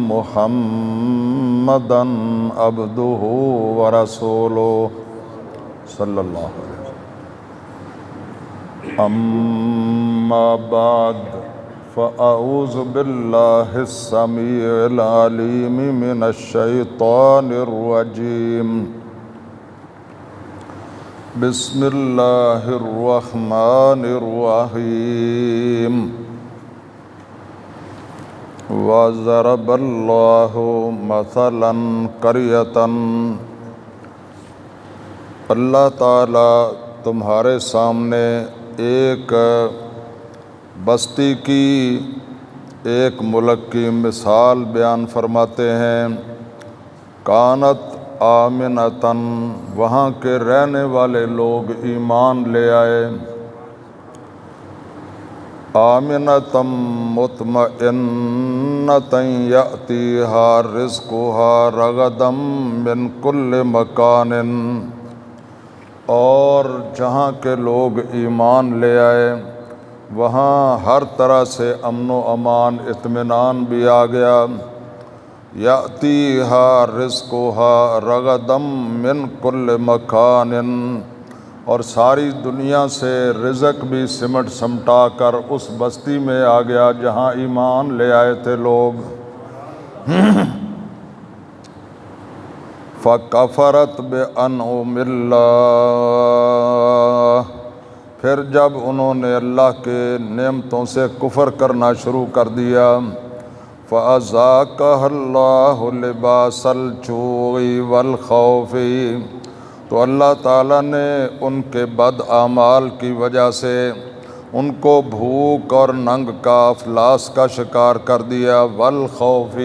محمدا عبده ورسوله صلی اللہ علیہ وسلم۔ اما بعد فاعوذ باللہ السمیع العلیم من الشیطان الرجیم۔ بسم اللہ الرحمن الرحیم۔ وَضَرَبَ اللَّهُ مَثَلًا قَرْيَةً، اللہ تعالیٰ تمہارے سامنے ایک بستی کی، ایک ملک کی مثال بیان فرماتے ہیں۔ کانت آمنتاً، وہاں کے رہنے والے لوگ ایمان لے آئے۔ آمنتاً مطمئنتاً یأتیہا رزقہا رغداً من کل مکان، اور جہاں کے لوگ ایمان لے آئے وہاں ہر طرح سے امن و امان اطمینان بھی آ گیا۔ یأتیہا رزقہا رغداً من کل مکان، اور ساری دنیا سے رزق بھی سمٹ سمٹا کر اس بستی میں آ گیا جہاں ایمان لے آئے تھے لوگ۔ فَكَفَرَتْ بِأَنْعُمِ اللَّهِ، پھر جب انہوں نے اللہ کے نعمتوں سے کفر کرنا شروع کر دیا، فَأَذَاقَهَا اللَّهُ لِبَاسَ الْجُوعِ وَالْخَوْفِ، تو اللہ تعالیٰ نے ان کے بد اعمال کی وجہ سے ان کو بھوک اور ننگ کا افلاس کا شکار کر دیا، والخوف،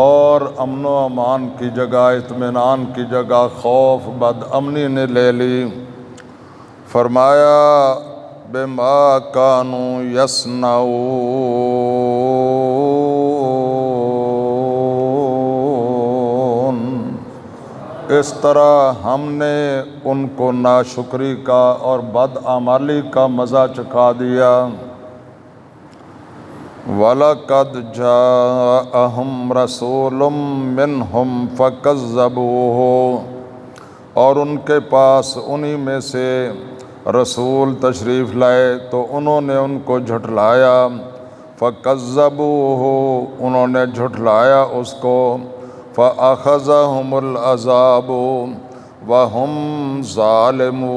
اور امن و امان کی جگہ، اطمینان کی جگہ خوف، بد امنی نے لے لی۔ فرمایا بما کانوا یصنعون، اس طرح ہم نے ان کو ناشکری کا اور بدعمالی کا مزہ چکھا دیا۔ وَلَقَدْ جَاءَهُمْ رَسُولٌ مِّنْهُمْ فَكَذَّبُوهُ، اور ان کے پاس انہی میں سے رسول تشریف لائے تو انہوں نے ان کو جھٹلایا۔ فَكَذَّبُوهُ، انہوں نے جھٹلایا اس کو۔ فَأَخَذَهُمُ الْعَذَابُ وَهُمْ ظَالِمُونَ،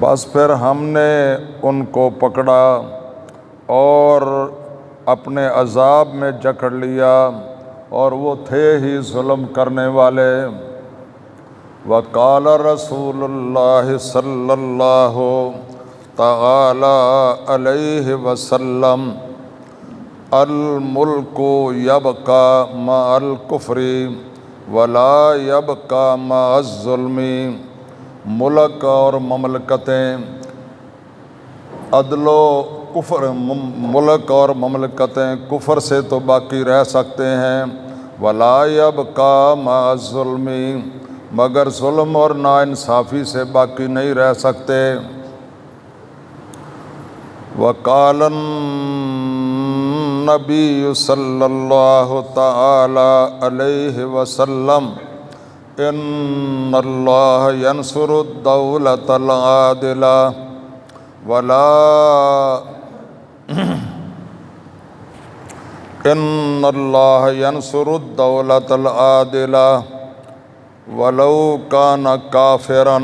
بس پھر ہم نے ان کو پکڑا اور اپنے عذاب میں جکڑ لیا، اور وہ تھے ہی ظلم کرنے والے۔ وقال رسول اللہ صلی اللہ تعالی علیہ وسلم، الملک یبقی مع الکفر ولا یبقی مع الظلم، ملک اور مملکتیں عدل و کفر، ملک اور مملکتیں کفر سے تو باقی رہ سکتے ہیں، ولا یبقی مع الظلم، مگر ظلم اور ناانصافی سے باقی نہیں رہ سکتے۔ وقال النبی صلی اللہ تعالی علیہ وسلم، ان اللہ ینصر الدولة العادلة ان اللہ ینصر الدولة العادلة ولو کان کافرا،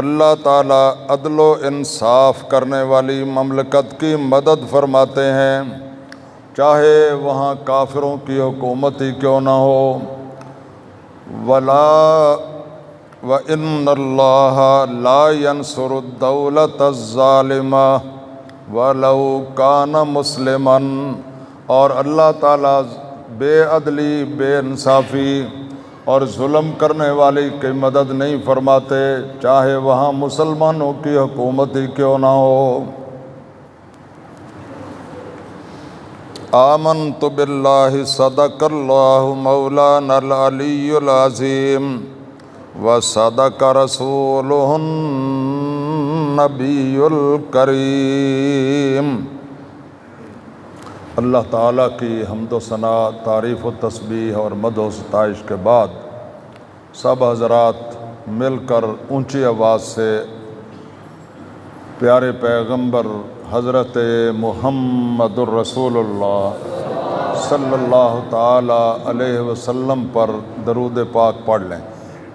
اللہ تعالیٰ عدل و انصاف کرنے والی مملکت کی مدد فرماتے ہیں، چاہے وہاں کافروں کی حکومت ہی کیوں نہ ہو۔ وَإِنَّ اللَّهَ لَا يَنْصُرُ الدَّوْلَةَ الظَّالِمَةَ وَلَوْ كَانَ مُسْلِمًا، اور اللہ تعالیٰ بے عدلی، بے انصافی اور ظلم کرنے والی کی مدد نہیں فرماتے، چاہے وہاں مسلمانوں کی حکومت ہی کیوں نہ ہو۔ آمنت باللہ صدق اللہ مولانا العلی العظیم وصدق رسولہ النبی الکریم۔ اللہ تعالیٰ کی حمد و ثنا، تعریف و تسبیح اور مدح و ستائش کے بعد سب حضرات مل کر اونچی آواز سے پیارے پیغمبر حضرت محمد الرسول اللہ صلی اللہ تعالیٰ علیہ وسلم پر درود پاک پڑھ لیں۔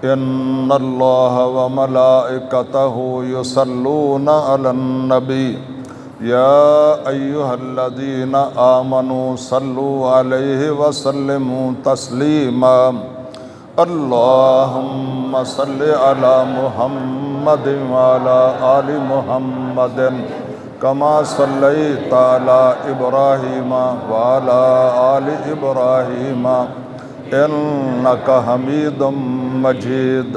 ان اللہ و ملائکتہ یصلون علی النبی یا ایہا الذین آمنوا صلوا علیہ وسلموا تسلیما۔ اللہم صلی علی محمد وعلی آل محمد کما صلیت علی ابراہیم وعلی آل ابراہیم انک حمید مجید۔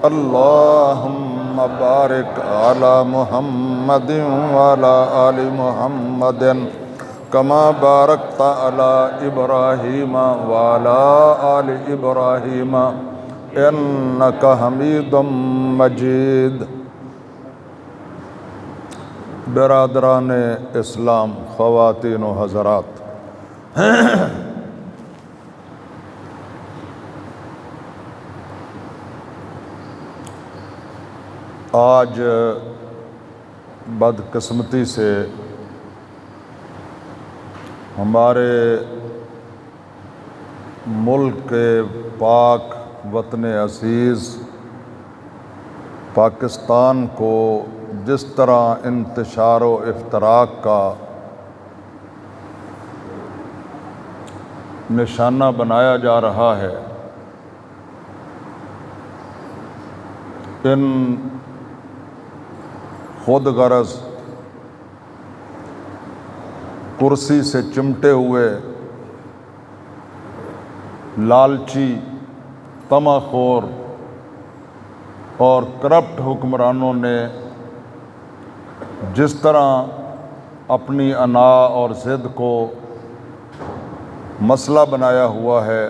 اللہم بارک علی محمد وعلی آل محمد کما بارکت علی ابراہیم وعلی آل ابراہیم انک حمید مجید۔ برادران اسلام، خواتین و حضرات، آج بدقسمتی سے ہمارے ملک کے پاک وطن عزیز پاکستان کو جس طرح انتشار و افتراق کا نشانہ بنایا جا رہا ہے، ان خود غرض کرسی سے چمٹے ہوئے لالچی، طمع خور اور کرپٹ حکمرانوں نے جس طرح اپنی انا اور ضد کو مسئلہ بنایا ہوا ہے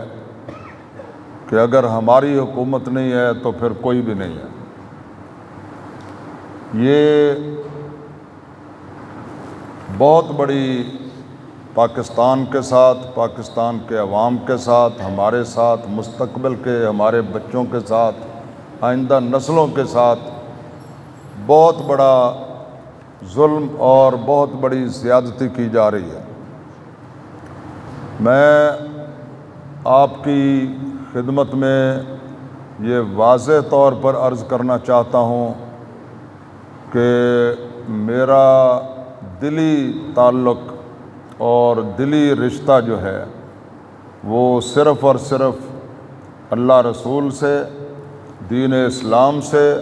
کہ اگر ہماری حکومت نہیں ہے تو پھر کوئی بھی نہیں ہے، یہ بہت بڑی پاکستان کے ساتھ، پاکستان کے عوام کے ساتھ، ہمارے ساتھ، مستقبل کے ہمارے بچوں کے ساتھ، آئندہ نسلوں کے ساتھ بہت بڑا ظلم اور بہت بڑی زیادتی کی جا رہی ہے۔ میں آپ کی خدمت میں یہ واضح طور پر عرض کرنا چاہتا ہوں کہ میرا دلی تعلق اور دلی رشتہ جو ہے وہ صرف اور صرف اللہ رسول سے، دین اسلام سے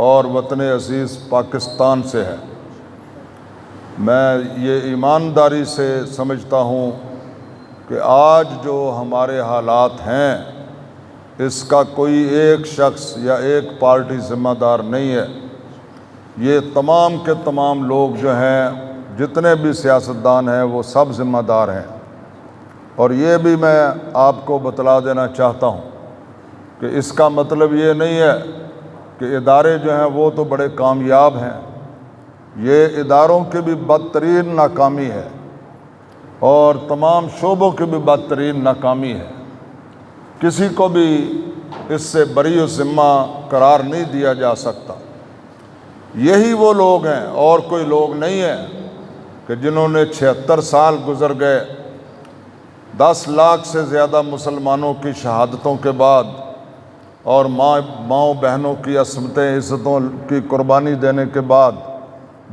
اور وطن عزیز پاکستان سے ہے۔ میں یہ ایمانداری سے سمجھتا ہوں کہ آج جو ہمارے حالات ہیں اس کا کوئی ایک شخص یا ایک پارٹی ذمہ دار نہیں ہے، یہ تمام کے تمام لوگ جو ہیں، جتنے بھی سیاستدان ہیں، وہ سب ذمہ دار ہیں۔ اور یہ بھی میں آپ کو بتلا دینا چاہتا ہوں کہ اس کا مطلب یہ نہیں ہے کہ ادارے جو ہیں وہ تو بڑے کامیاب ہیں، یہ اداروں کی بھی بدترین ناکامی ہے اور تمام شعبوں کی بھی بدترین ناکامی ہے۔ کسی کو بھی اس سے بری و ذمہ قرار نہیں دیا جا سکتا۔ یہی وہ لوگ ہیں اور کوئی لوگ نہیں ہیں کہ جنہوں نے 76 سال گزر گئے، 10 لاکھ سے زیادہ مسلمانوں کی شہادتوں کے بعد اور ماؤں بہنوں کی عصمتیں، عزتوں کی قربانی دینے کے بعد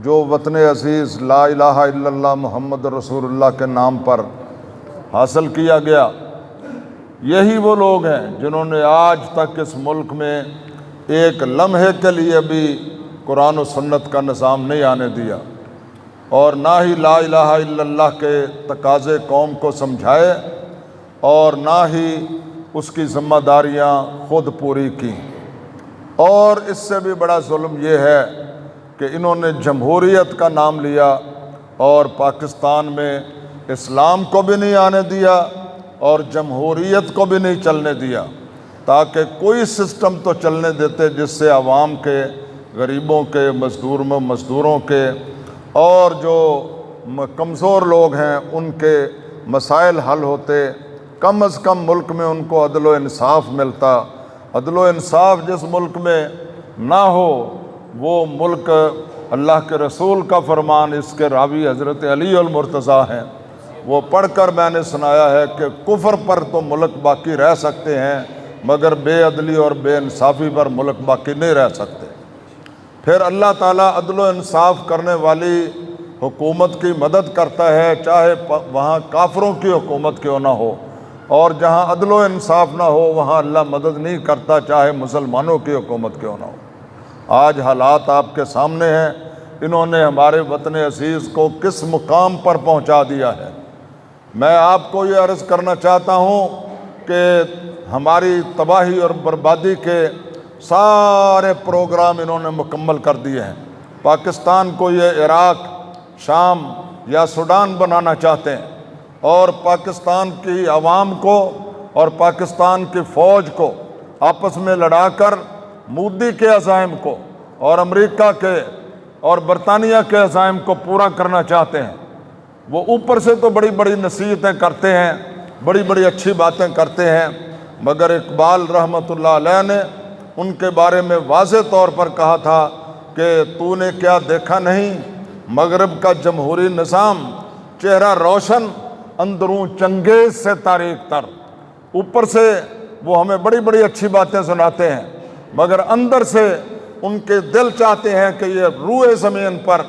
جو وطن عزیز لا الہ الا اللہ محمد رسول اللہ کے نام پر حاصل کیا گیا، یہی وہ لوگ ہیں جنہوں نے آج تک اس ملک میں ایک لمحے کے لیے بھی قرآن و سنت کا نظام نہیں آنے دیا، اور نہ ہی لا الہ الا اللہ کے تقاضے قوم کو سمجھائے اور نہ ہی اس کی ذمہ داریاں خود پوری کی۔ اور اس سے بھی بڑا ظلم یہ ہے کہ انہوں نے جمہوریت کا نام لیا اور پاکستان میں اسلام کو بھی نہیں آنے دیا اور جمہوریت کو بھی نہیں چلنے دیا، تاکہ کوئی سسٹم تو چلنے دیتے جس سے عوام کے غریبوں کے، مزدوروں کے اور جو کمزور لوگ ہیں ان کے مسائل حل ہوتے، کم از کم ملک میں ان کو عدل و انصاف ملتا۔ عدل و انصاف جس ملک میں نہ ہو وہ ملک، اللہ کے رسول کا فرمان، اس کے راوی حضرت علی المرتضیٰ ہیں، وہ پڑھ کر میں نے سنایا ہے کہ کفر پر تو ملک باقی رہ سکتے ہیں مگر بے عدلی اور بے انصافی پر ملک باقی نہیں رہ سکتے۔ پھر اللہ تعالیٰ عدل و انصاف کرنے والی حکومت کی مدد کرتا ہے، چاہے وہاں کافروں کی حکومت کیوں نہ ہو، اور جہاں عدل و انصاف نہ ہو وہاں اللہ مدد نہیں کرتا، چاہے مسلمانوں کی حکومت کیوں نہ ہو۔ آج حالات آپ کے سامنے ہیں، انہوں نے ہمارے وطن عزیز کو کس مقام پر پہنچا دیا ہے۔ میں آپ کو یہ عرض کرنا چاہتا ہوں کہ ہماری تباہی اور بربادی کے سارے پروگرام انہوں نے مکمل کر دیے ہیں۔ پاکستان کو یہ عراق، شام یا سوڈان بنانا چاہتے ہیں، اور پاکستان کی عوام کو اور پاکستان کی فوج کو آپس میں لڑا کر مودی کے عزائم کو اور امریکہ کے اور برطانیہ کے عزائم کو پورا کرنا چاہتے ہیں۔ وہ اوپر سے تو بڑی بڑی نصیحتیں کرتے ہیں، بڑی بڑی اچھی باتیں کرتے ہیں، مگر اقبال رحمۃ اللہ علیہ نے ان کے بارے میں واضح طور پر کہا تھا کہ تو نے کیا دیکھا نہیں، مغرب کا جمہوری نظام، چہرہ روشن اندروں چنگیز سے تاریک تر۔ اوپر سے وہ ہمیں بڑی بڑی اچھی باتیں سناتے ہیں، مگر اندر سے ان کے دل چاہتے ہیں کہ یہ روئے زمین پر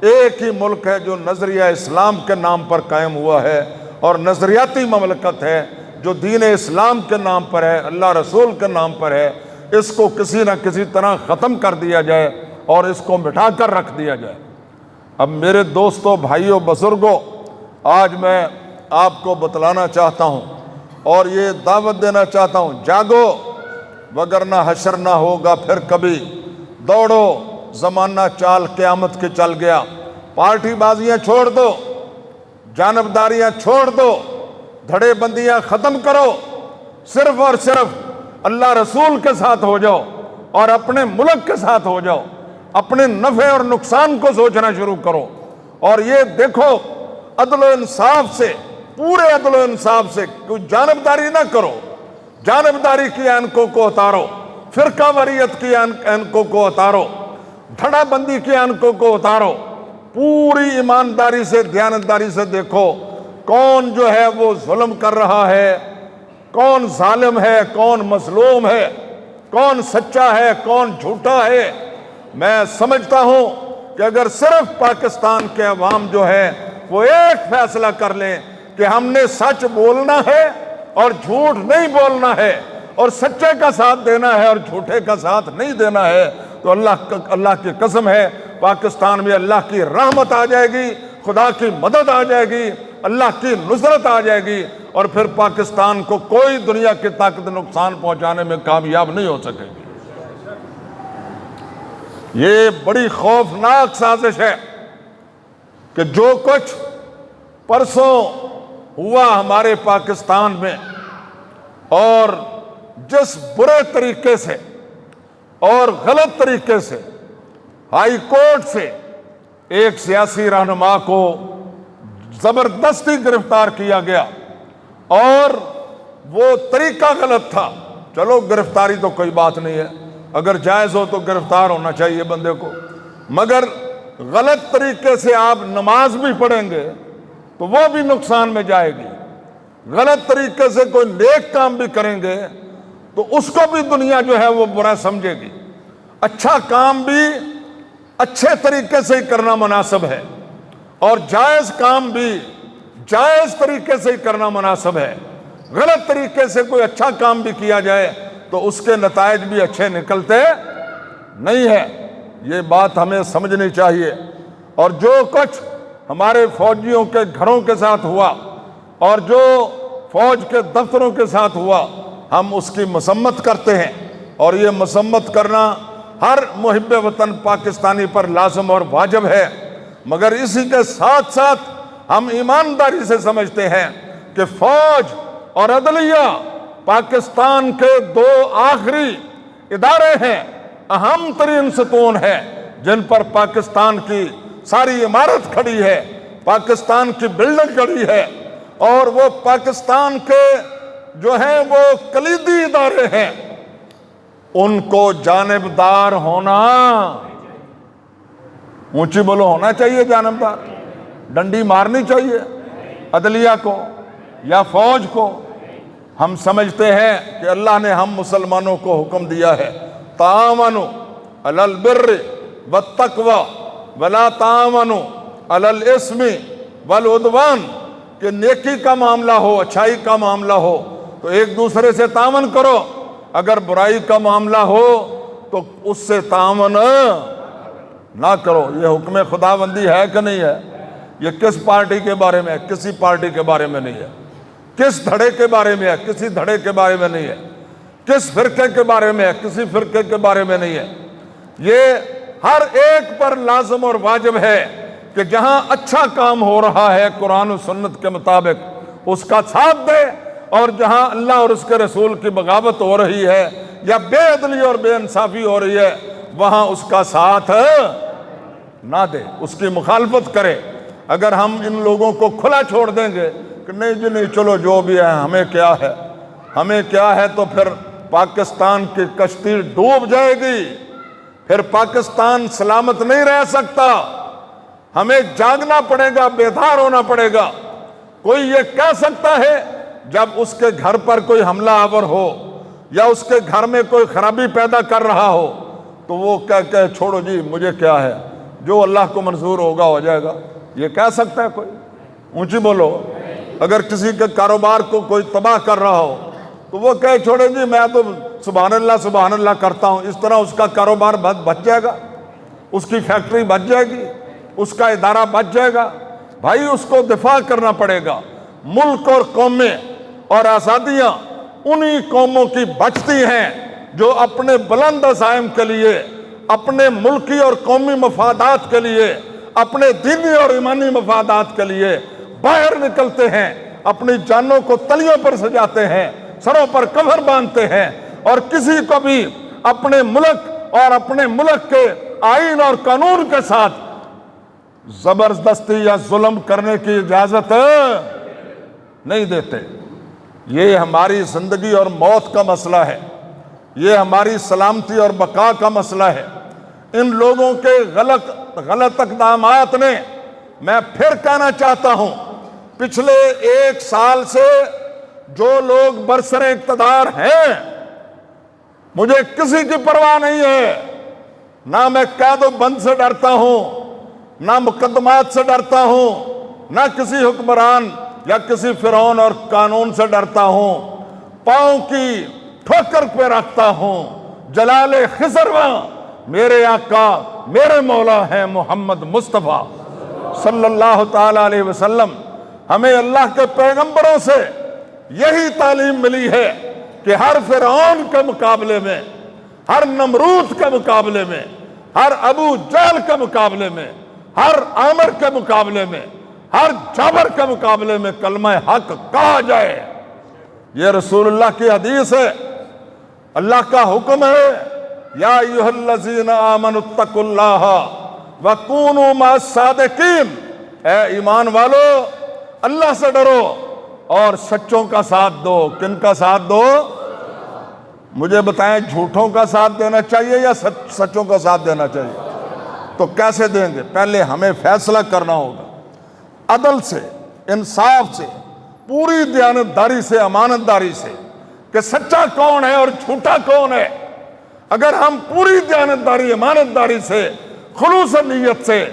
ایک ہی ملک ہے جو نظریہ اسلام کے نام پر قائم ہوا ہے، اور نظریاتی مملکت ہے جو دین اسلام کے نام پر ہے، اللہ رسول کے نام پر ہے۔ اس کو کسی نہ کسی طرح ختم کر دیا جائے اور اس کو مٹا کر رکھ دیا جائے۔ اب میرے دوستوں، بھائیوں، بزرگوں، آج میں آپ کو بتلانا چاہتا ہوں اور یہ دعوت دینا چاہتا ہوں، جاگو وگرنہ حشر نہ ہوگا پھر کبھی۔ دوڑو، زمانہ چال قیامت کے چل گیا۔ پارٹی بازیاں چھوڑ دو، جانبداریاں چھوڑ دو، دھڑے بندیاں ختم کرو، صرف اور صرف اللہ رسول کے ساتھ ہو جاؤ اور اپنے ملک کے ساتھ ہو جاؤ۔ اپنے نفع اور نقصان کو سوچنا شروع کرو، اور یہ دیکھو عدل و انصاف سے، پورے عدل و انصاف سے، کوئی جانبداری نہ کرو۔ جانبداری کی اینکوں کو اتارو، فرقہ واریت کی اینکوں کو اتارو، دھڑا بندی کی اینکوں کو اتارو، پوری ایمانداری سے، دیانتداری سے دیکھو کون جو ہے وہ ظلم کر رہا ہے، کون ظالم ہے، کون مظلوم ہے، کون سچا ہے، کون جھوٹا ہے۔ میں سمجھتا ہوں کہ اگر صرف پاکستان کے عوام جو ہے وہ ایک فیصلہ کر لیں کہ ہم نے سچ بولنا ہے اور جھوٹ نہیں بولنا ہے، اور سچے کا ساتھ دینا ہے اور جھوٹے کا ساتھ نہیں دینا ہے، تو اللہ کی قسم ہے پاکستان میں اللہ کی رحمت آ جائے گی، خدا کی مدد آ جائے گی، اللہ کی نصرت آ جائے گی، اور پھر پاکستان کو کوئی دنیا کی طاقت نقصان پہنچانے میں کامیاب نہیں ہو سکے گی۔ یہ بڑی خوفناک سازش ہے کہ جو کچھ پرسوں ہوا ہمارے پاکستان میں، اور جس برے طریقے سے اور غلط طریقے سے ہائی کورٹ سے ایک سیاسی رہنما کو زبردستی گرفتار کیا گیا، اور وہ طریقہ غلط تھا۔ چلو گرفتاری تو کوئی بات نہیں ہے، اگر جائز ہو تو گرفتار ہونا چاہیے بندے کو، مگر غلط طریقے سے آپ نماز بھی پڑھیں گے تو وہ بھی نقصان میں جائے گی، غلط طریقے سے کوئی نیک کام بھی کریں گے تو اس کو بھی دنیا جو ہے وہ برا سمجھے گی۔ اچھا کام بھی اچھے طریقے سے ہی کرنا مناسب ہے، اور جائز کام بھی جائز طریقے سے ہی کرنا مناسب ہے۔ غلط طریقے سے کوئی اچھا کام بھی کیا جائے تو اس کے نتائج بھی اچھے نکلتے نہیں ہیں۔ یہ بات ہمیں سمجھنی چاہیے۔ اور جو کچھ ہمارے فوجیوں کے گھروں کے ساتھ ہوا اور جو فوج کے دفتروں کے ساتھ ہوا، ہم اس کی مذمت کرتے ہیں، اور یہ مذمت کرنا ہر محب وطن پاکستانی پر لازم اور واجب ہے، مگر اسی کے ساتھ ساتھ ہم ایمانداری سے سمجھتے ہیں کہ فوج اور عدلیہ پاکستان کے دو آخری ادارے ہیں اہم ترین ستون ہے جن پر پاکستان کی ساری عمارت کھڑی ہے، پاکستان کی بلڈنگ کھڑی ہے، اور وہ پاکستان کے جو ہیں وہ کلیدی ادارے ہیں، ان کو جانبدار ہونا، اونچی بولو، ہونا چاہیے جانبدار، ڈنڈی مارنی چاہیے عدلیہ کو یا فوج کو۔ ہم سمجھتے ہیں کہ اللہ نے ہم مسلمانوں کو حکم دیا ہے تعاونوا علی البر والتقوی ولا تعاونوا علی الاثم والعدوان، کہ نیکی کا معاملہ ہو، اچھائی کا معاملہ ہو تو ایک دوسرے سے تعاون کرو، اگر برائی کا معاملہ ہو تو اس سے تعاون نہ کرو۔ یہ حکم خداوندی ہے کہ نہیں ہے؟ یہ کس پارٹی کے بارے میں ہے؟ کسی پارٹی کے بارے میں نہیں ہے۔ کس دھڑے کے بارے میں ہے؟ کسی دھڑے کے بارے میں نہیں ہے۔ کس فرقے کے بارے میں ہے؟ کسی فرقے کے بارے میں نہیں ہے۔ یہ ہر ایک پر لازم اور واجب ہے کہ جہاں اچھا کام ہو رہا ہے قرآن و سنت کے مطابق اس کا ساتھ دے، اور جہاں اللہ اور اس کے رسول کی بغاوت ہو رہی ہے یا بے عدلی اور بے انصافی ہو رہی ہے وہاں اس کا ساتھ نہ دے، اس کی مخالفت کرے۔ اگر ہم ان لوگوں کو کھلا چھوڑ دیں گے کہ نہیں جی نہیں، چلو جو بھی ہے، ہمیں کیا ہے، ہمیں کیا ہے، تو پھر پاکستان کی کشتی ڈوب جائے گی، پھر پاکستان سلامت نہیں رہ سکتا۔ ہمیں جاگنا پڑے گا، بیدار ہونا پڑے گا۔ کوئی یہ کہہ سکتا ہے جب اس کے گھر پر کوئی حملہ آور ہو یا اس کے گھر میں کوئی خرابی پیدا کر رہا ہو تو وہ کہ چھوڑو جی مجھے کیا ہے، جو اللہ کو منظور ہوگا ہو جائے گا، یہ کہہ سکتا ہے کوئی؟ اونچی بولو۔ اگر کسی کے کاروبار کو کوئی تباہ کر رہا ہو تو وہ کہے چھوڑے جی میں تو سبحان اللہ کرتا ہوں، اس طرح اس کا کاروبار بچ جائے گا، اس کی فیکٹری بچ جائے گی، اس کا ادارہ بچ جائے گا۔ بھائی اس کو دفاع کرنا پڑے گا۔ ملک اور قومیں اور آزادیاں انہی قوموں کی بچتی ہیں جو اپنے بلند عزائم کے لیے، اپنے ملکی اور قومی مفادات کے لیے، اپنے دینی اور ایمانی مفادات کے لیے باہر نکلتے ہیں، اپنی جانوں کو تلیوں پر سجاتے ہیں، سروں پر کفر باندھتے ہیں، اور کسی کو بھی اپنے ملک اور اپنے ملک کے آئین اور قانون کے ساتھ زبردستی یا ظلم کرنے کی اجازت نہیں دیتے۔ یہ ہماری زندگی اور موت کا مسئلہ ہے، یہ ہماری سلامتی اور بقا کا مسئلہ ہے۔ ان لوگوں کے غلط اقدامات نے، میں پھر کہنا چاہتا ہوں، پچھلے 1 سال سے جو لوگ برسر اقتدار ہیں، مجھے کسی کی پرواہ نہیں ہے، نہ میں قید و بند سے ڈرتا ہوں، نہ مقدمات سے ڈرتا ہوں، نہ کسی حکمران یا کسی فرعون اور قانون سے ڈرتا ہوں، پاؤں کی ٹھوکر پہ رکھتا ہوں جلال خسرواں میرے آقا میرے مولا ہیں محمد مصطفیٰ صلی اللہ تعالی علیہ وسلم۔ ہمیں اللہ کے پیغمبروں سے یہی تعلیم ملی ہے کہ ہر فرعون کے مقابلے میں، ہر نمرود کے مقابلے میں، ہر ابو جہل کے مقابلے میں، ہر عامر کے مقابلے میں، ہر جابر کے مقابلے میں کلمہ حق کہا جائے۔ یہ رسول اللہ کی حدیث ہے، اللہ کا حکم ہے، یا ایھا الذین آمنوا اتقوا اللہ وکونوا مع الصادقین، اے ایمان والو اللہ سے ڈرو اور سچوں کا ساتھ دو۔ کن کا ساتھ دو؟ مجھے بتائیں، جھوٹوں کا ساتھ دینا چاہیے یا سچوں کا ساتھ دینا چاہیے؟ تو کیسے دیں گے؟ پہلے ہمیں فیصلہ کرنا ہوگا، عدل سے، انصاف سے، پوری دیانتداری سے، امانتداری سے، کہ سچا کون ہے اور جھوٹا کون ہے۔ اگر ہم پوری دیانتداری، امانتداری سے، خلوص نیت سے،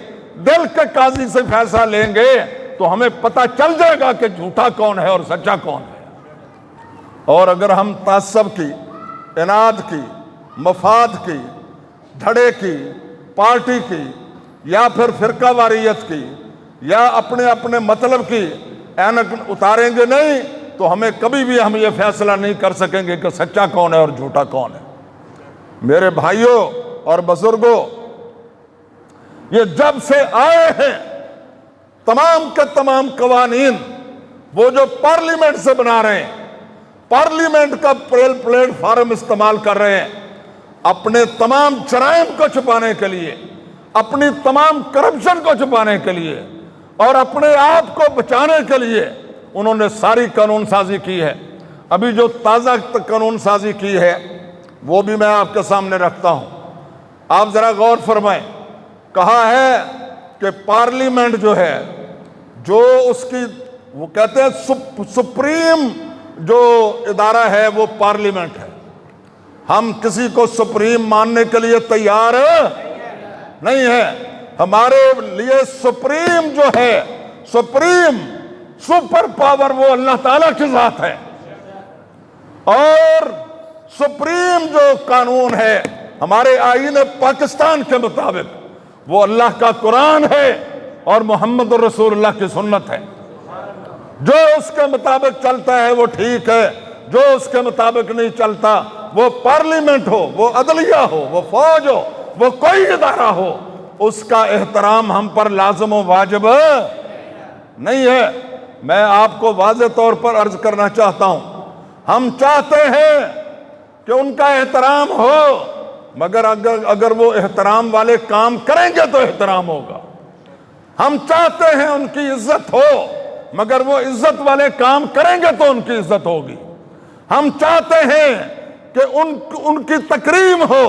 دل کے قاضی سے فیصلہ لیں گے تو ہمیں پتہ چل جائے گا کہ جھوٹا کون ہے اور سچا کون ہے۔ اور اگر ہم تعصب کی، اناد کی، مفاد کی، دھڑے کی، پارٹی کی، یا پھر فرقہ واریت کی، یا اپنے مطلب کی اینک اتاریں گے نہیں تو ہمیں کبھی بھی ہم یہ فیصلہ نہیں کر سکیں گے کہ سچا کون ہے اور جھوٹا کون ہے۔ میرے بھائیوں اور بزرگوں، یہ جب سے آئے ہیں تمام کے تمام قوانین وہ جو پارلیمنٹ سے بنا رہے ہیں، پارلیمنٹ کا پلیٹ فارم استعمال کر رہے ہیں، اپنے تمام جرائم کو چھپانے کے لیے، اپنی تمام کرپشن کو چھپانے کے لیے اور اپنے آپ کو بچانے کے لیے انہوں نے ساری قانون سازی کی ہے۔ ابھی جو تازہ قانون سازی کی ہے وہ بھی میں آپ کے سامنے رکھتا ہوں، آپ ذرا غور فرمائیں۔ کہا ہے کہ پارلیمنٹ جو ہے، جو اس کی وہ کہتے ہیں سپریم جو ادارہ ہے وہ پارلیمنٹ ہے۔ ہم کسی کو سپریم ماننے کے لیے تیار نہیں ہے۔ ہمارے لیے سپریم جو ہے، سپریم سپر پاور وہ اللہ تعالیٰ کی ذات ہے، اور سپریم جو قانون ہے ہمارے آئین پاکستان کے مطابق وہ اللہ کا قرآن ہے اور محمد الرسول اللہ کی سنت ہے۔ جو اس کے مطابق چلتا ہے وہ ٹھیک ہے، جو اس کے مطابق نہیں چلتا، وہ پارلیمنٹ ہو، وہ عدلیہ ہو، وہ فوج ہو، وہ کوئی ادارہ ہو، اس کا احترام ہم پر لازم و واجب نہیں ہے۔ میں آپ کو واضح طور پر عرض کرنا چاہتا ہوں، ہم چاہتے ہیں کہ ان کا احترام ہو، مگر اگر وہ احترام والے کام کریں گے تو احترام ہوگا۔ ہم چاہتے ہیں ان کی عزت ہو، مگر وہ عزت والے کام کریں گے تو ان کی عزت ہوگی۔ ہم چاہتے ہیں کہ ان کی تکریم ہو،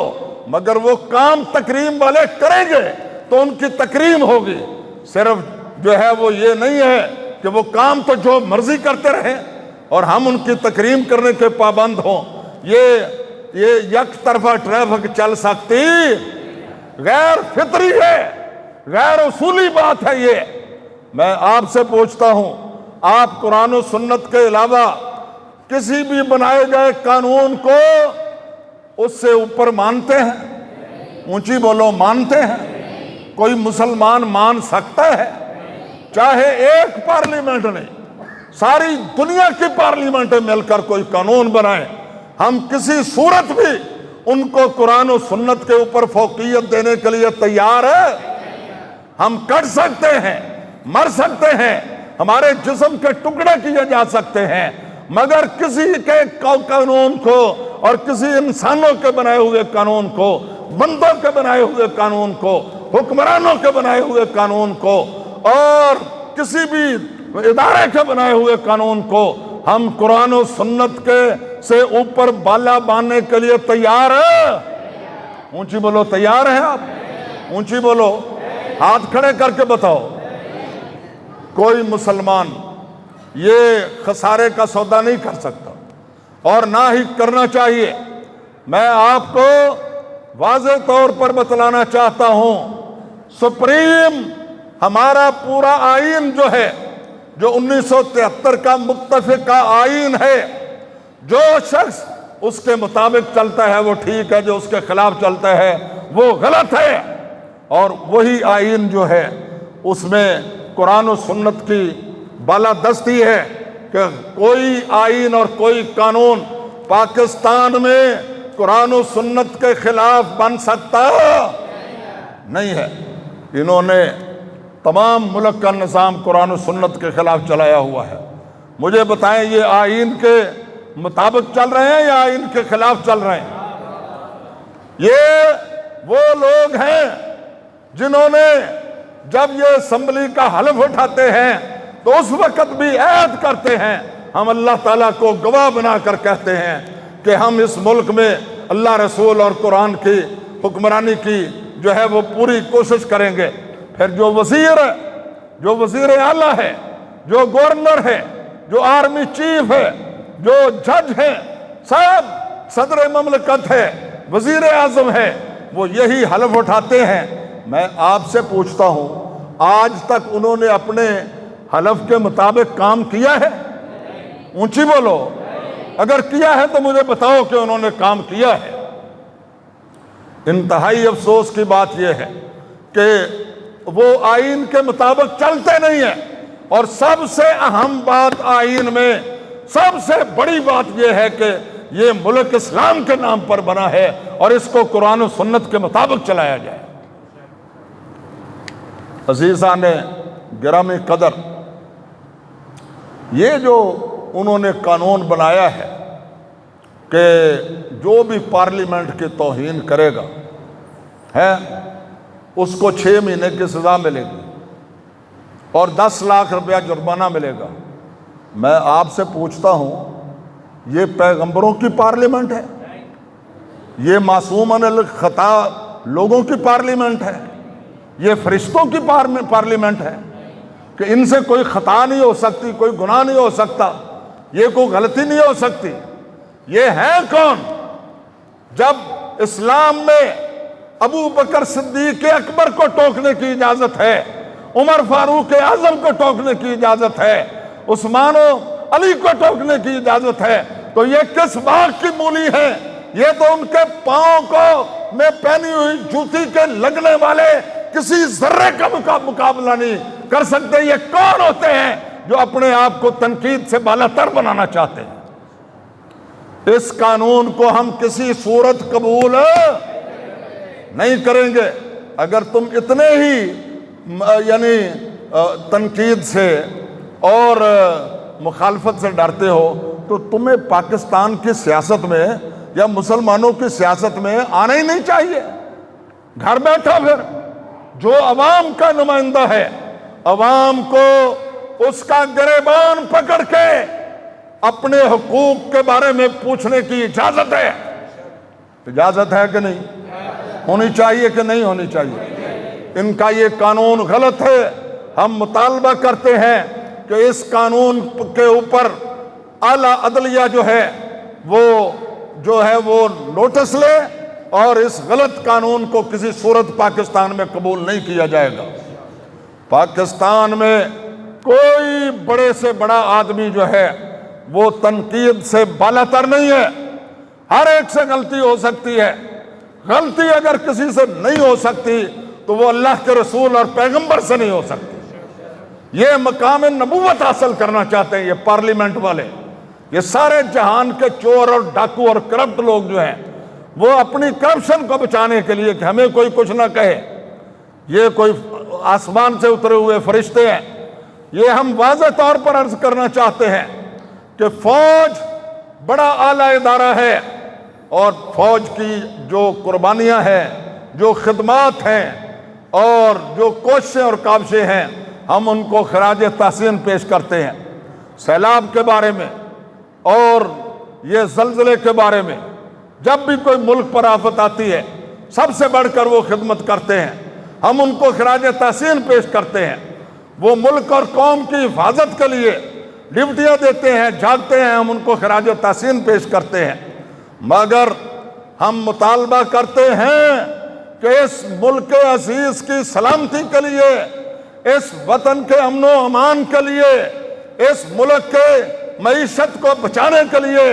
مگر وہ کام تکریم والے کریں گے تو ان کی تکریم ہوگی۔ صرف جو ہے وہ یہ نہیں ہے کہ وہ کام تو جو مرضی کرتے رہیں اور ہم ان کی تکریم کرنے کے پابند ہوں۔ یہ یک طرفہ ٹریفک چل سکتی، غیر فطری ہے، غیر اصولی بات ہے۔ یہ میں آپ سے پوچھتا ہوں، آپ قرآن و سنت کے علاوہ کسی بھی بنائے گئے قانون کو اس سے اوپر مانتے ہیں؟ اونچی بولو، مانتے ہیں؟ کوئی مسلمان مان سکتا ہے؟ چاہے ایک پارلیمنٹ نہیں، ساری دنیا کی پارلیمنٹیں مل کر کوئی قانون بنائیں، ہم کسی صورت بھی ان کو قرآن و سنت کے اوپر فوقیت دینے کے لیے تیار ہے؟ ہم کٹ سکتے ہیں، مر سکتے ہیں، ہمارے جسم کے ٹکڑے کیے جا سکتے ہیں، مگر کسی کے قانون کو اور کسی انسانوں کے بنائے ہوئے قانون کو، بندوں کے بنائے ہوئے قانون کو، حکمرانوں کے بنائے ہوئے قانون کو اور کسی بھی ادارے کے بنائے ہوئے قانون کو ہم قرآن و سنت کے سے اوپر بالا باندھنے کے لیے تیار ہیں؟ اونچی بولو، تیار ہیں آپ؟ اونچی بولو، ہاتھ کھڑے کر کے بتاؤ۔ کوئی مسلمان یہ خسارے کا سودا نہیں کر سکتا اور نہ ہی کرنا چاہیے۔ میں آپ کو واضح طور پر بتلانا چاہتا ہوں، سپریم ہمارا پورا آئین جو ہے، جو 1973 کا متفقہ آئین ہے، جو شخص اس کے مطابق چلتا ہے وہ ٹھیک ہے، جو اس کے خلاف چلتا ہے وہ غلط ہے۔ اور وہی آئین جو ہے اس میں قرآن و سنت کی بالادستی ہے کہ کوئی آئین اور کوئی قانون پاکستان میں قرآن و سنت کے خلاف بن سکتا نہیں ہے۔ انہوں نے تمام ملک کا نظام قرآن و سنت کے خلاف چلایا ہوا ہے۔ مجھے بتائیں، یہ آئین کے مطابق چل رہے ہیں یا آئین کے خلاف چل رہے ہیں؟ یہ وہ لوگ ہیں جنہوں نے جب یہ اسمبلی کا حلف اٹھاتے ہیں تو اس وقت بھی عہد کرتے ہیں، ہم اللہ تعالیٰ کو گواہ بنا کر کہتے ہیں کہ ہم اس ملک میں اللہ رسول اور قرآن کی حکمرانی کی جو ہے وہ پوری کوشش کریں گے۔ پھر جو وزیر اعلیٰ ہے، جو گورنر ہے، جو آرمی چیف ہے، جو جج ہے، سب صدر مملکت ہے، وزیر اعظم ہے، وہ یہی حلف اٹھاتے ہیں۔ میں آپ سے پوچھتا ہوں، آج تک انہوں نے اپنے حلف کے مطابق کام کیا ہے؟ اونچی بولو، اگر کیا ہے تو مجھے بتاؤ کہ انہوں نے کام کیا ہے۔ انتہائی افسوس کی بات یہ ہے کہ وہ آئین کے مطابق چلتے نہیں ہیں، اور سب سے اہم بات آئین میں سب سے بڑی بات یہ ہے کہ یہ ملک اسلام کے نام پر بنا ہے اور اس کو قرآن و سنت کے مطابق چلایا جائے۔ عزیزان گرامی قدر، یہ جو انہوں نے قانون بنایا ہے کہ جو بھی پارلیمنٹ کی توہین کرے گا ہے اس کو 6 مہینے کی سزا ملے گی اور 10 لاکھ روپیہ جرمانہ ملے گا۔ میں آپ سے پوچھتا ہوں، یہ پیغمبروں کی پارلیمنٹ ہے؟ یہ معصومن الخطا لوگوں کی پارلیمنٹ ہے؟ یہ فرشتوں کی پارلیمنٹ ہے کہ ان سے کوئی خطا نہیں ہو سکتی، کوئی گناہ نہیں ہو سکتا، یہ کوئی غلطی نہیں ہو سکتی؟ یہ ہے کون؟ جب اسلام میں ابو بکر صدیق اکبر کو ٹوکنے کی اجازت ہے، عمر فاروق اعظم کو ٹوکنے کی اجازت ہے، عثمان و علی کو ٹوکنے کی اجازت ہے، تو یہ کس باغ کی مولی ہے؟ یہ تو ان کے پاؤں کو میں پہنی ہوئی جوتی کے لگنے والے کسی ذرے کا مقابلہ نہیں کر سکتے۔ یہ کون ہوتے ہیں جو اپنے آپ کو تنقید سے بالا تر بنانا چاہتے ہیں؟ اس قانون کو ہم کسی صورت قبول نہیں کریں گے۔ اگر تم اتنے ہی یعنی تنقید سے اور مخالفت سے ڈرتے ہو تو تمہیں پاکستان کی سیاست میں یا مسلمانوں کی سیاست میں آنا ہی نہیں چاہیے۔ گھر بیٹھا پھر جو عوام کا نمائندہ ہے، عوام کو اس کا گریبان پکڑ کے اپنے حقوق کے بارے میں پوچھنے کی اجازت ہے۔ اجازت ہے کہ نہیں؟ ہونی چاہیے کہ نہیں ہونی چاہیے؟ ان کا یہ قانون غلط ہے۔ ہم مطالبہ کرتے ہیں کہ اس قانون کے اوپر اعلیٰ عدلیہ جو ہے وہ نوٹس لے اور اس غلط قانون کو کسی صورت پاکستان میں قبول نہیں کیا جائے گا۔ پاکستان میں کوئی بڑے سے بڑا آدمی جو ہے وہ تنقید سے بالاتر نہیں ہے۔ ہر ایک سے غلطی ہو سکتی ہے۔ غلطی اگر کسی سے نہیں ہو سکتی تو وہ اللہ کے رسول اور پیغمبر سے نہیں ہو سکتی۔ یہ مقام نبوت حاصل کرنا چاہتے ہیں یہ پارلیمنٹ والے، یہ سارے جہان کے چور اور ڈاکو اور کرپٹ لوگ جو ہیں، وہ اپنی کرپشن کو بچانے کے لیے کہ ہمیں کوئی کچھ نہ کہے، یہ کوئی آسمان سے اترے ہوئے فرشتے ہیں۔ یہ ہم واضح طور پر عرض کرنا چاہتے ہیں کہ فوج بڑا اعلیٰ ادارہ ہے اور فوج کی جو قربانیاں ہیں، جو خدمات ہیں اور جو کوششیں اور کاوشیں ہیں، ہم ان کو خراج تحسین پیش کرتے ہیں۔ سیلاب کے بارے میں اور یہ زلزلے کے بارے میں جب بھی کوئی ملک پر آفت آتی ہے سب سے بڑھ کر وہ خدمت کرتے ہیں، ہم ان کو خراج تحسین پیش کرتے ہیں۔ وہ ملک اور قوم کی حفاظت کے لیے ڈیوٹیاں دیتے ہیں، جاگتے ہیں، ہم ان کو خراج تحسین پیش کرتے ہیں۔ مگر ہم مطالبہ کرتے ہیں کہ اس ملک عزیز کی سلامتی کے لیے، اس وطن کے امن و امان کے لیے، اس ملک کے معیشت کو بچانے کے لیے،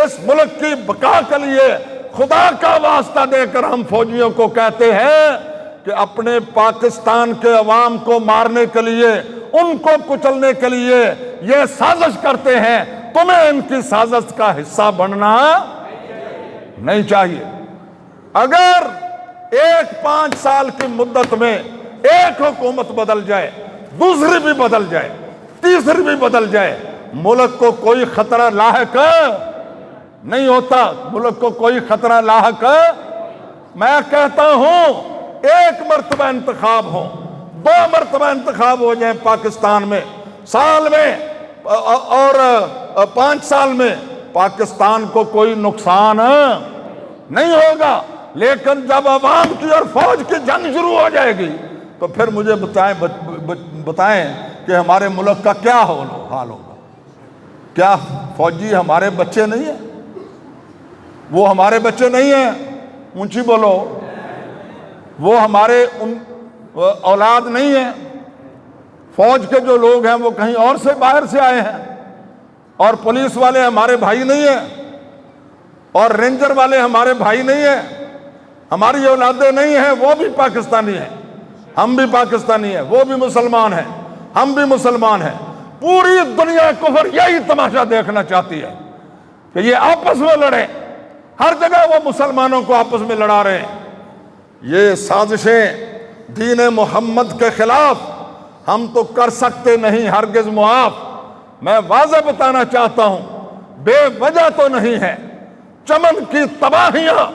اس ملک کی بقا کے لیے خدا کا واسطہ دے کر ہم فوجیوں کو کہتے ہیں کہ اپنے پاکستان کے عوام کو مارنے کے لیے، ان کو کچلنے کے لیے یہ سازش کرتے ہیں، تمہیں ان کی سازش کا حصہ بننا نہیں چاہیے۔ اگر 5 سال کی مدت میں ایک حکومت بدل جائے، دوسری بھی بدل جائے، تیسری بھی بدل جائے، ملک کو کوئی خطرہ لاحق نہیں ہوتا، ملک کو کوئی خطرہ لاحق۔ میں کہتا ہوں 1 مرتبہ انتخاب ہو، 2 مرتبہ انتخاب ہو جائیں پاکستان میں سال میں اور 5 سال میں، پاکستان کو کوئی نقصان نہیں ہوگا۔ لیکن جب عوام کی اور فوج کی جنگ شروع ہو جائے گی تو پھر مجھے بتائیں کہ ہمارے ملک کا کیا حال ہوگا۔ کیا فوجی ہمارے بچے نہیں ہیں؟ وہ ہمارے بچے نہیں ہیں؟ اونچی بولو، وہ ہمارے اولاد نہیں ہیں؟ فوج کے جو لوگ ہیں وہ کہیں اور سے باہر سے آئے ہیں، اور پولیس والے ہمارے بھائی نہیں ہیں، اور رینجر والے ہمارے بھائی نہیں ہیں، ہماری اولادیں نہیں ہیں، وہ بھی پاکستانی ہیں، ہم بھی پاکستانی ہیں، وہ بھی مسلمان ہیں، ہم بھی مسلمان ہیں۔ پوری دنیا کفر یہی تماشا دیکھنا چاہتی ہے کہ یہ آپس میں لڑیں، ہر جگہ وہ مسلمانوں کو آپس میں لڑا رہے ہیں۔ یہ سازشیں دین محمد کے خلاف ہم تو کر سکتے نہیں ہرگز معاف۔ میں واضح بتانا چاہتا ہوں، بے وجہ تو نہیں ہے، چمن کی تباہیاں،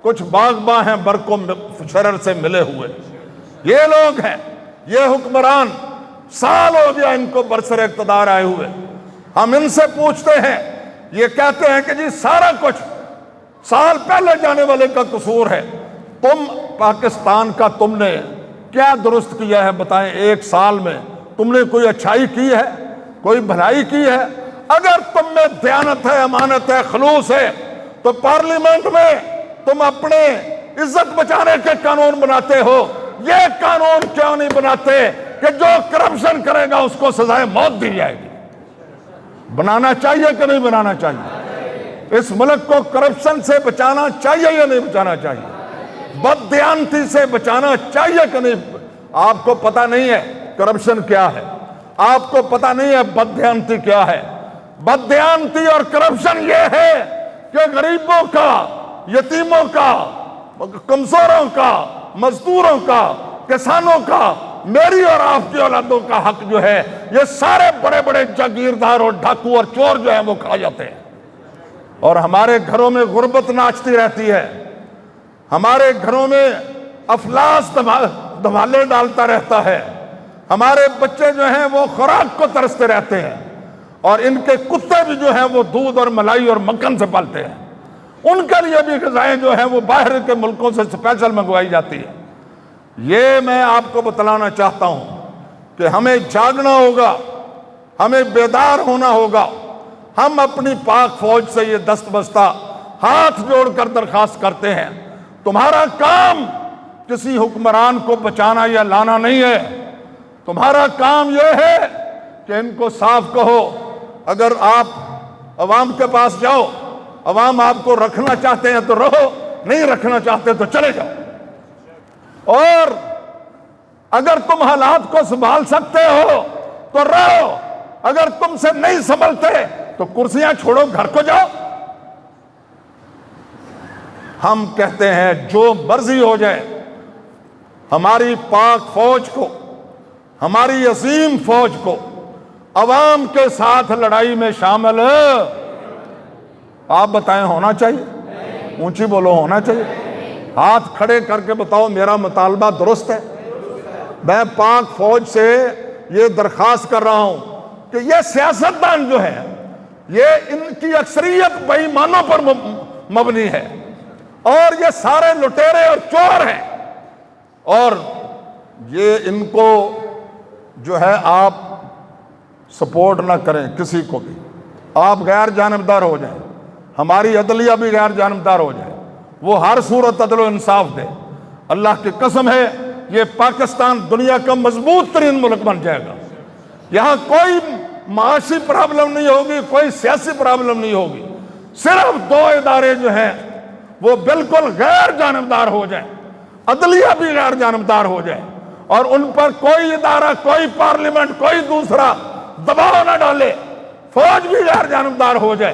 کچھ باغباں ہیں برق و شرر سے ملے ہوئے. یہ لوگ ہیں، یہ حکمران، سال ہو گیا ان کو برسر اقتدار آئے ہوئے. ہم ان سے پوچھتے ہیں، یہ کہتے ہیں کہ جی سارا کچھ سال پہلے جانے والے کا قصور ہے. تم پاکستان کا تم نے کیا درست کیا ہے بتائیں؟ ایک سال میں تم نے کوئی اچھائی کی ہے، کوئی بھلائی کی ہے؟ اگر تم میں دیانت ہے، امانت ہے، خلوص ہے، تو پارلیمنٹ میں تم اپنے عزت بچانے کے قانون بناتے ہو. یہ قانون کیوں نہیں بناتے کہ جو کرپشن کرے گا اس کو سزائے موت دی جائے گی؟ بنانا چاہیے کہ نہیں بنانا چاہیے؟ اس ملک کو کرپشن سے بچانا چاہیے یا نہیں بچانا چاہیے؟ بددیانتی سے بچانا چاہیے کہ نہیں؟ آپ کو پتہ نہیں ہے کرپشن کیا ہے، آپ کو پتہ نہیں ہے بددیانتی کیا ہے. بددیانتی اور کرپشن یہ ہے کہ غریبوں کا، یتیموں کا، کمزوروں کا، مزدوروں کا، کسانوں کا، میری اور آپ کی اولادوں کا حق جو ہے یہ سارے بڑے بڑے جاگیردار اور ڈاکو اور چور جو ہیں وہ کھا جاتے ہیں. اور ہمارے گھروں میں غربت ناچتی رہتی ہے، ہمارے گھروں میں افلاس دھمالے ڈالتا رہتا ہے، ہمارے بچے جو ہیں وہ خوراک کو ترستے رہتے ہیں، اور ان کے کتے بھی جو ہیں وہ دودھ اور ملائی اور مکھن سے پالتے ہیں. ان کے لیے بھی غذائیں جو ہیں وہ باہر کے ملکوں سے اسپیشل منگوائی جاتی ہے. یہ میں آپ کو بتلانا چاہتا ہوں کہ ہمیں جاگنا ہوگا، ہمیں بیدار ہونا ہوگا. ہم اپنی پاک فوج سے یہ دست بستہ ہاتھ جوڑ کر درخواست کرتے ہیں، تمہارا کام کسی حکمران کو بچانا یا لانا نہیں ہے. تمہارا کام یہ ہے کہ ان کو صاف کہو، اگر آپ عوام کے پاس جاؤ، عوام آپ کو رکھنا چاہتے ہیں تو رہو، نہیں رکھنا چاہتے تو چلے جاؤ. اور اگر تم حالات کو سنبھال سکتے ہو تو رہو، اگر تم سے نہیں سنبھلتے تو کرسیاں چھوڑو، گھر کو جاؤ. ہم کہتے ہیں جو مرضی ہو جائے، ہماری پاک فوج کو، ہماری عظیم فوج کو عوام کے ساتھ لڑائی میں شامل آپ بتائیں ہونا چاہیے؟ اونچی بولو، ہونا چاہیے؟ ہاتھ کھڑے کر کے بتاؤ میرا مطالبہ درست ہے. میں پاک فوج سے یہ درخواست کر رہا ہوں کہ یہ سیاستدان جو ہیں، یہ ان کی اکثریت بے ایمانوں پر مبنی ہے، اور یہ سارے لٹیرے اور چور ہیں، اور یہ ان کو جو ہے آپ سپورٹ نہ کریں کسی کو بھی. آپ غیر جانبدار ہو جائیں، ہماری عدلیہ بھی غیر جانبدار ہو جائے، وہ ہر صورت عدل و انصاف دے. اللہ کی قسم ہے یہ پاکستان دنیا کا مضبوط ترین ملک بن جائے گا. یہاں کوئی معاشی پرابلم نہیں ہوگی، کوئی سیاسی پرابلم نہیں ہوگی. صرف دو ادارے جو ہیں وہ بالکل غیر جانبدار ہو جائیں، عدلیہ بھی غیر جانبدار ہو جائے، اور ان پر کوئی ادارہ، کوئی پارلیمنٹ، کوئی دوسرا دباؤ نہ ڈالے، فوج بھی غیر جانبدار ہو جائے،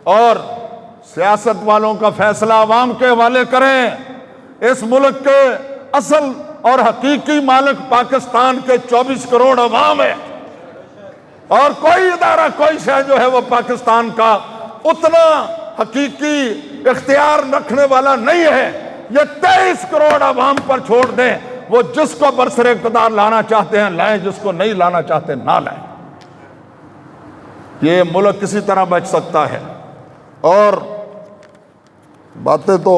اور سیاست والوں کا فیصلہ عوام کے حوالے کریں. اس ملک کے اصل اور حقیقی مالک پاکستان کے 24 کروڑ عوام ہے، اور کوئی ادارہ، کوئی شے جو ہے وہ پاکستان کا اتنا حقیقی اختیار رکھنے والا نہیں ہے. یہ 23 کروڑ عوام پر چھوڑ دیں، وہ جس کو برسر اقتدار لانا چاہتے ہیں لائیں، جس کو نہیں لانا چاہتے نہ لائیں. یہ ملک کسی طرح بچ سکتا ہے. اور باتیں تو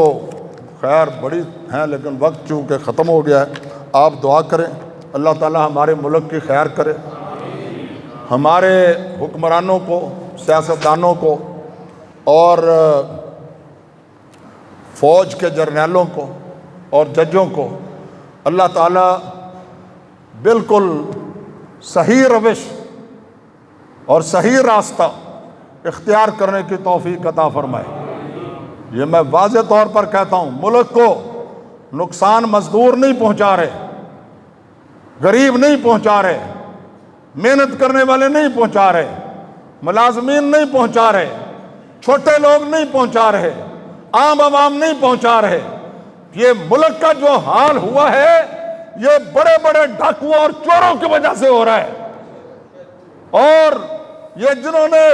خیر بڑی ہیں، لیکن وقت چونکہ ختم ہو گیا ہے. آپ دعا کریں اللہ تعالی ہمارے ملک کی خیر کرے، ہمارے حکمرانوں کو، سیاستدانوں کو، اور فوج کے جرنیلوں کو اور ججوں کو اللہ تعالیٰ بالکل صحیح روش اور صحیح راستہ اختیار کرنے کی توفیق عطا فرمائے. یہ میں واضح طور پر کہتا ہوں، ملک کو نقصان مزدور نہیں پہنچا رہے، غریب نہیں پہنچا رہے، محنت کرنے والے نہیں پہنچا رہے، ملازمین نہیں پہنچا رہے، چھوٹے لوگ نہیں پہنچا رہے، عام عوام نہیں پہنچا رہے. یہ ملک کا جو حال ہوا ہے یہ بڑے بڑے ڈاکوؤں اور چوروں کی وجہ سے ہو رہا ہے، اور یہ جنہوں نے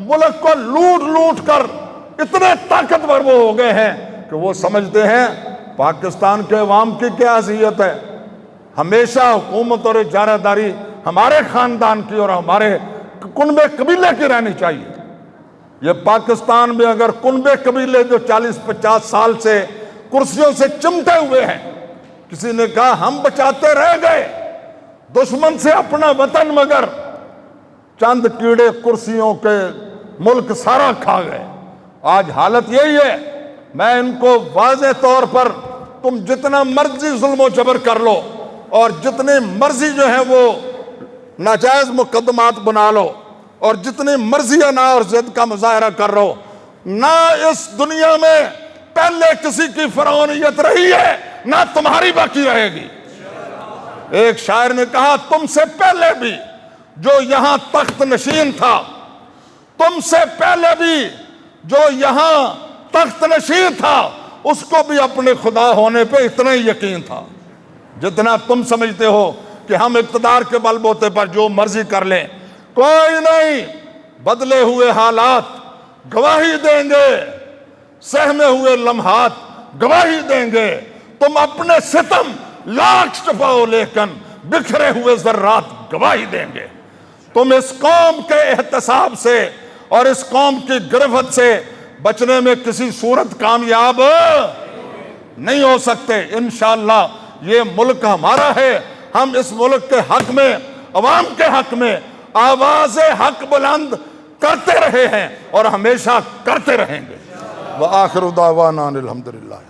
ملک کو لوٹ لوٹ کر اتنے طاقتور وہ ہو گئے ہیں کہ وہ سمجھتے ہیں پاکستان کے عوام کی کیا حیثیت ہے، ہمیشہ حکومت اور اجارہ داری ہمارے خاندان کی اور ہمارے کنبے قبیلے کی رہنی چاہیے۔ یہ پاکستان میں اگر کنبے قبیلے جو 40-50 سال سے کرسیوں سے چمٹے ہوئے ہیں، کسی نے کہا ہم بچاتے رہ گئے دشمن سے اپنا وطن، مگر چند کیڑے کرسیوں کے ملک سارا کھا گئے۔ آج حالت یہی ہے۔ میں ان کو واضح طور پر، تم جتنا مرضی ظلم و جبر کر لو اور جتنے مرضی جو ہے وہ ناجائز مقدمات بنا لو اور جتنی مرضی انا اور ضد کا مظاہرہ کر رہو، نہ اس دنیا میں پہلے کسی کی فرعونیت رہی ہے نہ تمہاری باقی رہے گی۔ ایک شاعر نے کہا تم سے پہلے بھی جو یہاں تخت نشین تھا، تم سے پہلے بھی جو یہاں تخت نشین تھا، اس کو بھی اپنے خدا ہونے پہ اتنا ہی یقین تھا جتنا تم سمجھتے ہو کہ ہم اقتدار کے بل بوتے پر جو مرضی کر لیں۔ کوئی نہیں، بدلے ہوئے حالات گواہی دیں گے، سہمے ہوئے لمحات گواہی دیں گے۔ تم اپنے ستم لاکھ چھپاؤ لیکن بکھرے ہوئے ذرات گواہی دیں گے۔ تم اس قوم کے احتساب سے اور اس قوم کی گرفت سے بچنے میں کسی صورت کامیاب نہیں ہو سکتے۔ انشاءاللہ یہ ملک ہمارا ہے، ہم اس ملک کے حق میں، عوام کے حق میں آواز حق بلند کرتے رہے ہیں اور ہمیشہ کرتے رہیں گے۔ وآخر دعوانا الحمدللہ۔